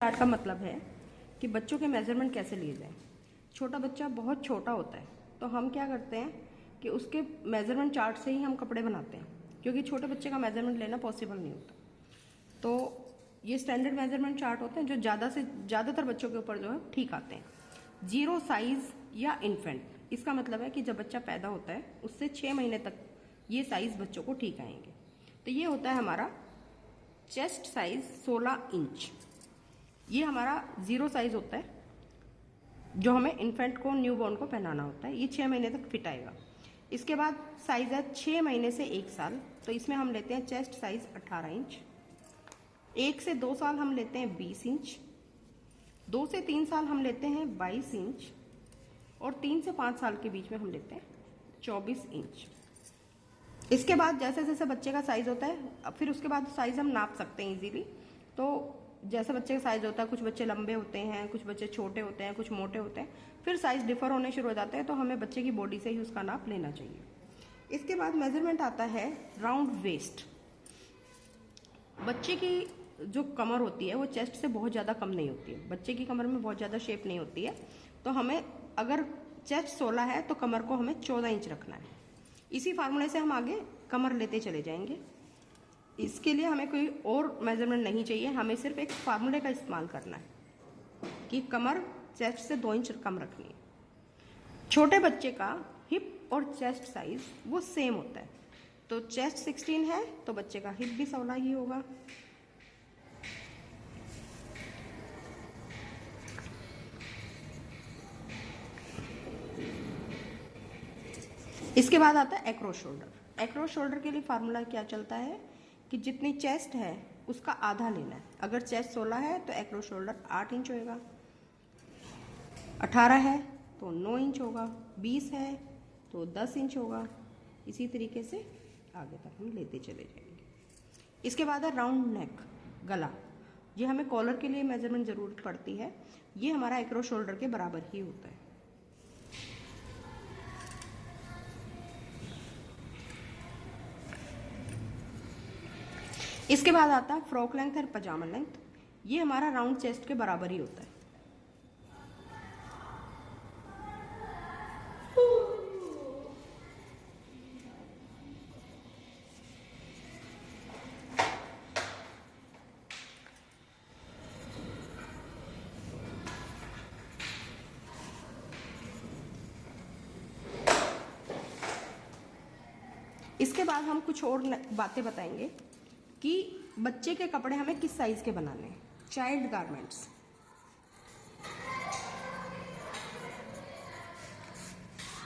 Chart का मतलब है कि बच्चों के मेजरमेंट कैसे लिए जाएं। छोटा बच्चा बहुत छोटा होता है तो हम क्या करते हैं कि उसके मेजरमेंट चार्ट से ही हम कपड़े बनाते हैं, क्योंकि छोटे बच्चे का मेजरमेंट लेना पॉसिबल नहीं होता। तो ये स्टैंडर्ड मेजरमेंट चार्ट होते हैं जो ज़्यादातर बच्चों के ऊपर जो है ठीक आते हैं। जीरो साइज या इन्फेंट, इसका मतलब है कि जब बच्चा पैदा होता है उससे 6 महीने तक ये साइज बच्चों को ठीक आएंगे। तो ये होता है हमारा चेस्ट साइज 16 इंच। ये हमारा जीरो साइज होता है जो हमें इन्फेंट को, न्यूबॉर्न को पहनाना होता है। ये 6 महीने तक फिट आएगा। इसके बाद साइज है 6 महीने से 1 साल, तो इसमें हम लेते हैं चेस्ट साइज 18 इंच। 1 से 2 साल हम लेते हैं 20 इंच। 2 से 3 साल हम लेते हैं 22 इंच और 3 से 5 साल के बीच में हम लेते हैं 24 इंच। इसके बाद जैसे जैसे बच्चे का साइज होता है, अब फिर उसके बाद साइज हम नाप सकते हैं इजीली। तो जैसे बच्चे का साइज होता है, कुछ बच्चे लंबे होते हैं, कुछ बच्चे छोटे होते हैं, कुछ मोटे होते हैं, फिर साइज डिफर होने शुरू हो जाते हैं, तो हमें बच्चे की बॉडी से ही उसका नाप लेना चाहिए। इसके बाद मेजरमेंट आता है राउंड वेस्ट। बच्चे की जो कमर होती है वो चेस्ट से बहुत ज़्यादा कम नहीं होती है। बच्चे की कमर में बहुत ज़्यादा शेप नहीं होती है, तो हमें अगर चेस्ट 16 है तो कमर को हमें 14 इंच रखना है। इसी फार्मूले से हम आगे कमर लेते चले जाएंगे। इसके लिए हमें कोई और मेजरमेंट नहीं चाहिए, हमें सिर्फ एक फार्मूले का इस्तेमाल करना है कि कमर चेस्ट से 2 इंच कम रखनी है। छोटे बच्चे का हिप और चेस्ट साइज वो सेम होता है, तो चेस्ट 16 है तो बच्चे का हिप भी 16 ही होगा। इसके बाद आता है एक्रोस शोल्डर। एक्रोस शोल्डर के लिए फार्मूला क्या चलता है कि जितनी चेस्ट है उसका आधा लेना है। अगर चेस्ट 16 है तो एक्रोस शोल्डर 8 इंच होगा, 18 है तो 9 इंच होगा, 20 है तो 10 इंच होगा। इसी तरीके से आगे तक हम लेते चले जाएंगे। इसके बाद है राउंड नेक, गला। ये हमें कॉलर के लिए मेजरमेंट जरूरत पड़ती है। ये हमारा एक्रोस शोल्डर के बराबर ही होता है। इसके बाद आता है फ्रॉक लेंथ और पजामा लेंथ। ये हमारा राउंड चेस्ट के बराबर ही होता है। इसके बाद हम कुछ और बातें बताएंगे कि बच्चे के कपड़े हमें किस साइज के बनाने हैं। चाइल्ड गारमेंट्स,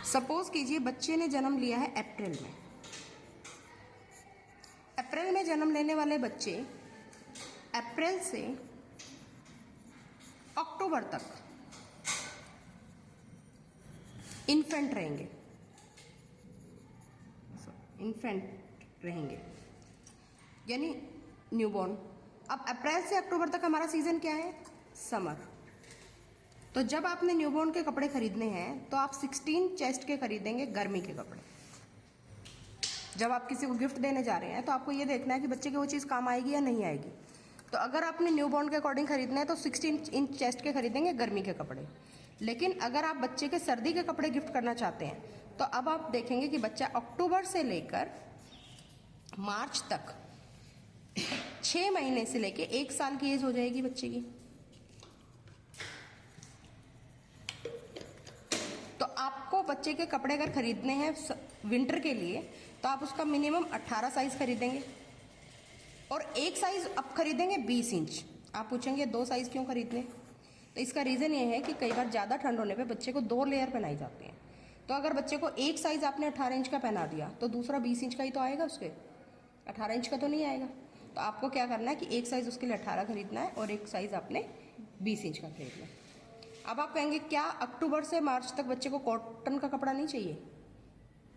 सपोज कीजिए बच्चे ने जन्म लिया है अप्रैल में। अप्रैल में जन्म लेने वाले बच्चे अप्रैल से अक्टूबर तक इन्फेंट रहेंगे, यानी न्यूबॉर्न। अब अप्रैल से अक्टूबर तक हमारा सीजन क्या है? समर। तो जब आपने न्यूबॉर्न के कपड़े खरीदने हैं तो आप 16 चेस्ट के खरीदेंगे, गर्मी के कपड़े। जब आप किसी को गिफ्ट देने जा रहे हैं तो आपको ये देखना है कि बच्चे की वो चीज़ काम आएगी या नहीं आएगी। तो अगर आपने न्यूबॉर्न के अकॉर्डिंग खरीदना है तो 16 इंच चेस्ट के खरीदेंगे, गर्मी के कपड़े। लेकिन अगर आप बच्चे के सर्दी के कपड़े गिफ्ट करना चाहते हैं तो अब आप देखेंगे कि बच्चा अक्टूबर से लेकर मार्च तक 6 महीने से लेके 1 साल की एज हो जाएगी बच्चे की। तो आपको बच्चे के कपड़े अगर खरीदने हैं विंटर के लिए तो आप उसका मिनिमम 18 साइज खरीदेंगे और एक साइज अब खरीदेंगे 20 इंच। आप पूछेंगे 2 साइज क्यों खरीदने? तो इसका रीज़न ये है कि कई बार ज़्यादा ठंड होने पे बच्चे को 2 लेयर पहनाई जाती हैं। तो अगर बच्चे को एक साइज आपने 18 इंच का पहना दिया तो दूसरा 20 इंच का ही तो आएगा, उसके 18 इंच का तो नहीं आएगा। तो आपको क्या करना है कि एक साइज उसके लिए 18 खरीदना है और एक साइज आपने 20 इंच का खरीदना है। अब आप कहेंगे क्या अक्टूबर से मार्च तक बच्चे को कॉटन का कपड़ा नहीं चाहिए?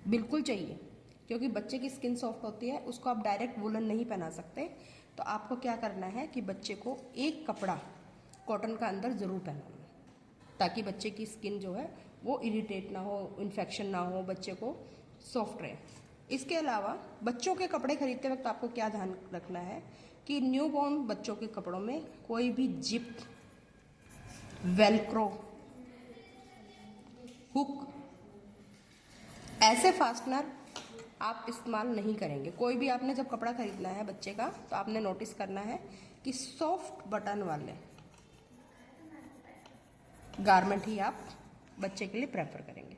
बिल्कुल चाहिए, क्योंकि बच्चे की स्किन सॉफ्ट होती है, उसको आप डायरेक्ट वुलन नहीं पहना सकते। तो आपको क्या करना है कि बच्चे को एक कपड़ा कॉटन का अंदर ज़रूर पहनाना, ताकि बच्चे की स्किन जो है वो इरिटेट ना हो, इन्फेक्शन ना हो, बच्चे को सॉफ्ट रहे। इसके अलावा बच्चों के कपड़े खरीदते वक्त आपको क्या ध्यान रखना है कि न्यूबॉर्न बच्चों के कपड़ों में कोई भी जिप, वेलक्रो, हुक, ऐसे फास्टनर आप इस्तेमाल नहीं करेंगे। कोई भी आपने जब कपड़ा खरीदना है बच्चे का तो आपने नोटिस करना है कि सॉफ्ट बटन वाले गारमेंट ही आप बच्चे के लिए प्रेफर करेंगे।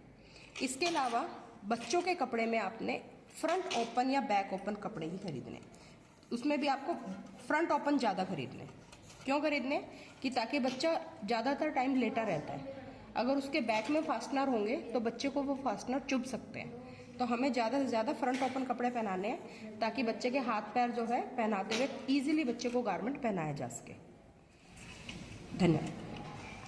इसके अलावा बच्चों के कपड़े में आपने फ्रंट ओपन या बैक ओपन कपड़े ही खरीदने। उसमें भी आपको फ्रंट ओपन ज़्यादा खरीदने। क्यों खरीदने? कि ताकि बच्चा ज़्यादातर टाइम लेटा रहता है, अगर उसके बैक में फास्टनर होंगे तो बच्चे को वो फास्टनर चुभ सकते हैं। तो हमें ज़्यादा से ज़्यादा फ्रंट ओपन कपड़े पहनाने हैं ताकि बच्चे के हाथ पैर जो है पहनाते हुए ईजिली बच्चे को गारमेंट पहनाया जा सके। धन्यवाद।